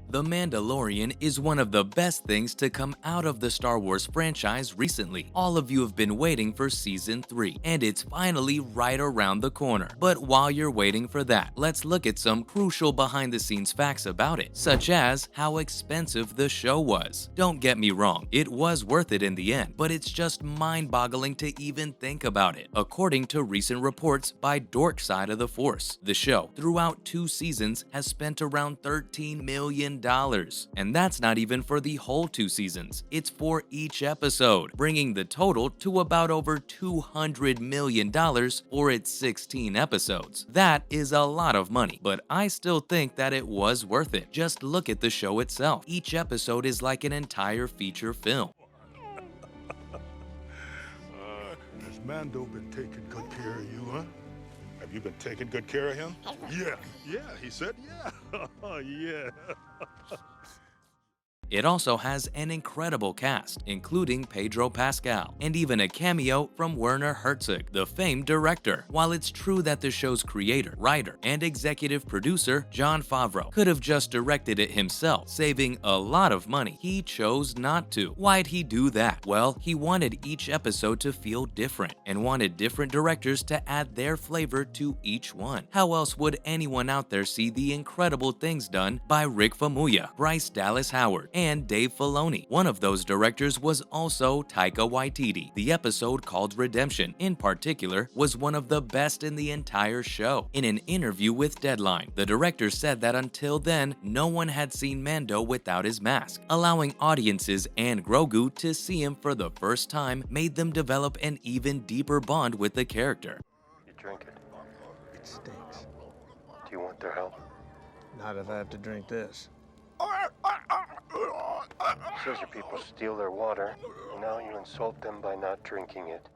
The Mandalorian is one of the best things to come out of the Star Wars franchise recently. All of you have been waiting for Season 3, and it's finally right around the corner. But while you're waiting for that, let's look at some crucial behind-the-scenes facts about it, such as how expensive the show was. Don't get me wrong, it was worth it in the end, but it's just mind-boggling to even think about it. According to recent reports by Dork Side of the Force, the show, throughout 2 seasons, has spent around $13 million. And that's not even for the whole 2 seasons. It's for each episode, bringing the total to about over $200 million for its 16 episodes. That is a lot of money, but I still think that it was worth it. Just look at the show itself. Each episode is like an entire feature film. Has Mando been taking good care of you, huh? Have you been taking good care of him? Yeah, he said yeah. Yeah. It also has an incredible cast, including Pedro Pascal, and even a cameo from Werner Herzog, the famed director. While it's true that the show's creator, writer, and executive producer, Jon Favreau, could have just directed it himself, saving a lot of money, he chose not to. Why'd he do that? Well, he wanted each episode to feel different, and wanted different directors to add their flavor to each one. How else would anyone out there see the incredible things done by Rick Famuyiwa, Bryce Dallas Howard, and Dave Filoni? One of those directors was also Taika Waititi. The episode called Redemption, in particular, was one of the best in the entire show. In an interview with Deadline, the director said that until then, no one had seen Mando without his mask. Allowing audiences and Grogu to see him for the first time made them develop an even deeper bond with the character. You drink it. It stinks. Do you want their help? Not if I have to drink this. Says your people steal their water, and now you insult them by not drinking it.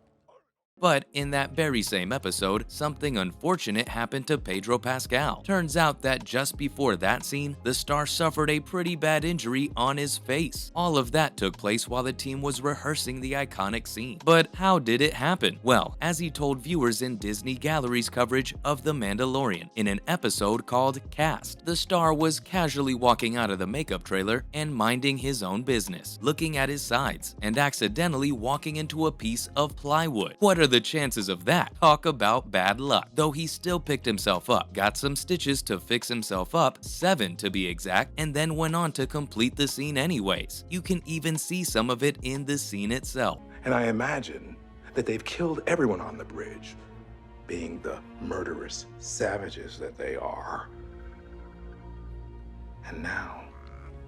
But in that very same episode, something unfortunate happened to Pedro Pascal. Turns out that just before that scene, the star suffered a pretty bad injury on his face. All of that took place while the team was rehearsing the iconic scene. But how did it happen? Well, as he told viewers in Disney Gallery's coverage of The Mandalorian in an episode called Cast, the star was casually walking out of the makeup trailer and minding his own business, looking at his sides, and accidentally walking into a piece of plywood. What are the chances of that? Talk about bad luck. Though he still picked himself up, got some stitches to fix himself up, 7 to be exact, and then went on to complete the scene anyways. You can even see some of it in the scene itself. And I imagine that they've killed everyone on the bridge, being the murderous savages that they are. And now,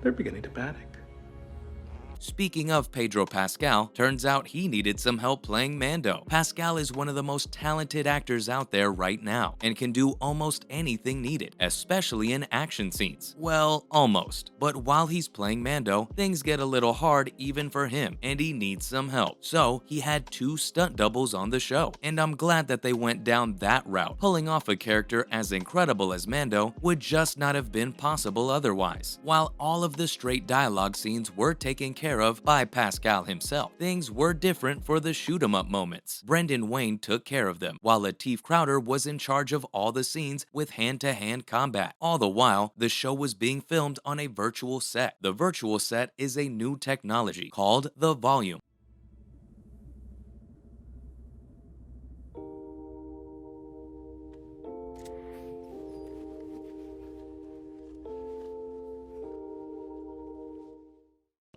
they're beginning to panic. Speaking of Pedro Pascal, turns out he needed some help playing Mando. Pascal is one of the most talented actors out there right now, and can do almost anything needed, especially in action scenes. Well, almost. But while he's playing Mando, things get a little hard even for him, and he needs some help. So he had 2 stunt doubles on the show, and I'm glad that they went down that route. Pulling off a character as incredible as Mando would just not have been possible otherwise. While all of the straight dialogue scenes were taken care of by Pascal himself, things were different for the shoot-'em-up moments. Brendan Wayne took care of them, while Lateef Crowder was in charge of all the scenes with hand-to-hand combat. All the while, the show was being filmed on a virtual set. The virtual set is a new technology called the Volume.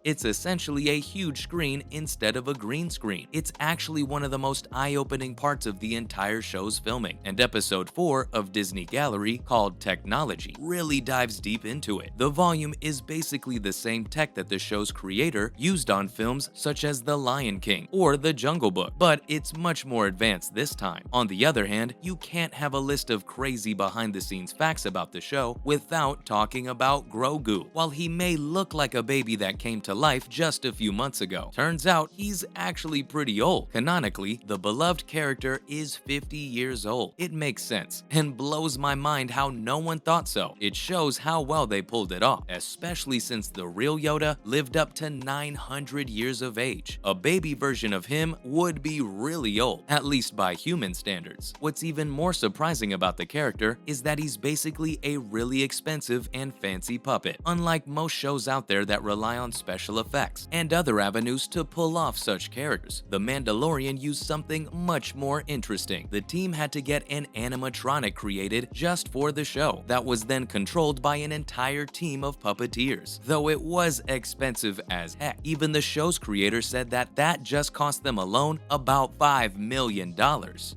It's essentially a huge screen instead of a green screen. It's actually one of the most eye-opening parts of the entire show's filming, and episode 4 of Disney Gallery, called Technology, really dives deep into it. The Volume is basically the same tech that the show's creator used on films such as The Lion King or The Jungle Book, but it's much more advanced this time. On the other hand, you can't have a list of crazy behind-the-scenes facts about the show without talking about Grogu. While he may look like a baby that came to life just a few months ago. Turns out he's actually pretty old. Canonically, the beloved character is 50 years old. It makes sense and blows my mind how no one thought so. It shows how well they pulled it off, especially since the real Yoda lived up to 900 years of age. A baby version of him would be really old, at least by human standards. What's even more surprising about the character is that he's basically a really expensive and fancy puppet, unlike most shows out there that rely on special effects and other avenues to pull off such characters. The Mandalorian used something much more interesting. The team had to get an animatronic created just for the show that was then controlled by an entire team of puppeteers. Though it was expensive as heck, even the show's creator said that just cost them alone about $5 million.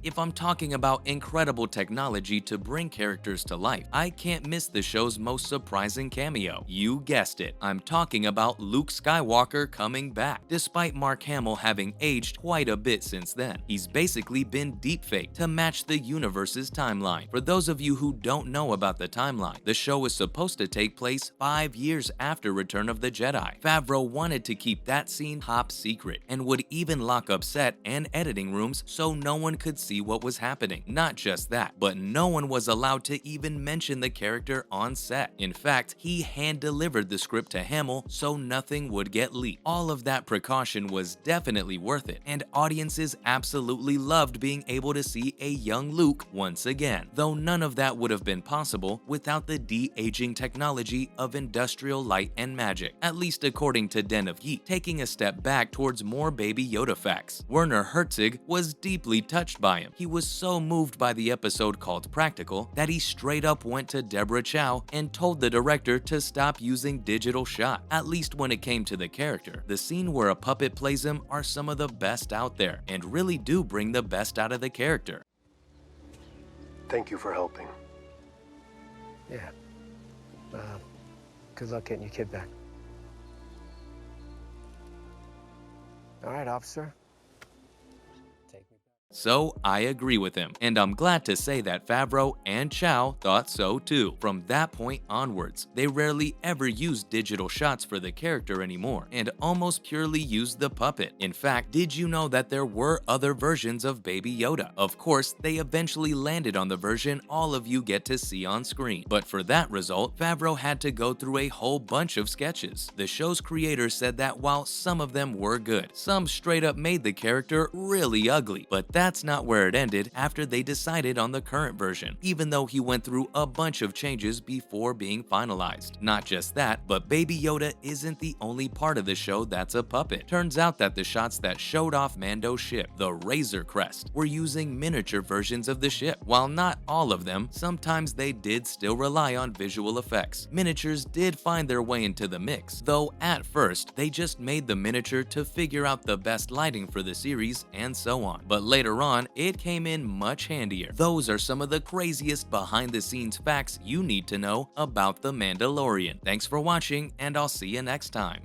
If I'm talking about incredible technology to bring characters to life, I can't miss the show's most surprising cameo. You guessed it, I'm talking about Luke Skywalker coming back. Despite Mark Hamill having aged quite a bit since then, he's basically been deepfaked to match the universe's timeline. For those of you who don't know about the timeline, the show is supposed to take place 5 years after Return of the Jedi. Favreau wanted to keep that scene top secret and would even lock up set and editing rooms so no one could see what was happening. Not just that, but no one was allowed to even mention the character on set. In fact, he hand-delivered the script to Hamill so nothing would get leaked. All of that precaution was definitely worth it, and audiences absolutely loved being able to see a young Luke once again, though none of that would have been possible without the de-aging technology of industrial light and magic, at least according to Den of Geek. Taking a step back towards more Baby Yoda facts, Werner Herzog was deeply touched by him. He was so moved by the episode called Practical that he straight up went to Deborah Chow and told the director to stop using digital shot, at least when it came to the character. The scene where a puppet plays him are some of the best out there and really do bring the best out of the character. Thank you for helping. Yeah. Good luck getting your kid back. All right, officer. Take me back. So I agree with him, and I'm glad to say that Favreau and Chow thought so too. From that point onwards, they rarely ever used digital shots for the character anymore, and almost purely used the puppet. In fact, did you know that there were other versions of Baby Yoda? Of course, they eventually landed on the version all of you get to see on screen. But for that result, Favreau had to go through a whole bunch of sketches. The show's creator said that while some of them were good, some straight up made the character really ugly. But that's not where it ended after they decided on the current version, even though he went through a bunch of changes before being finalized. Not just that, but Baby Yoda isn't the only part of the show that's a puppet. Turns out that the shots that showed off Mando's ship, the Razor Crest, were using miniature versions of the ship. While not all of them, sometimes they did still rely on visual effects. Miniatures did find their way into the mix, though at first they just made the miniature to figure out the best lighting for the series and so on. But later on, it came in much handier. Those are some of the craziest behind-the-scenes facts you need to know about The Mandalorian. Thanks for watching, and I'll see you next time.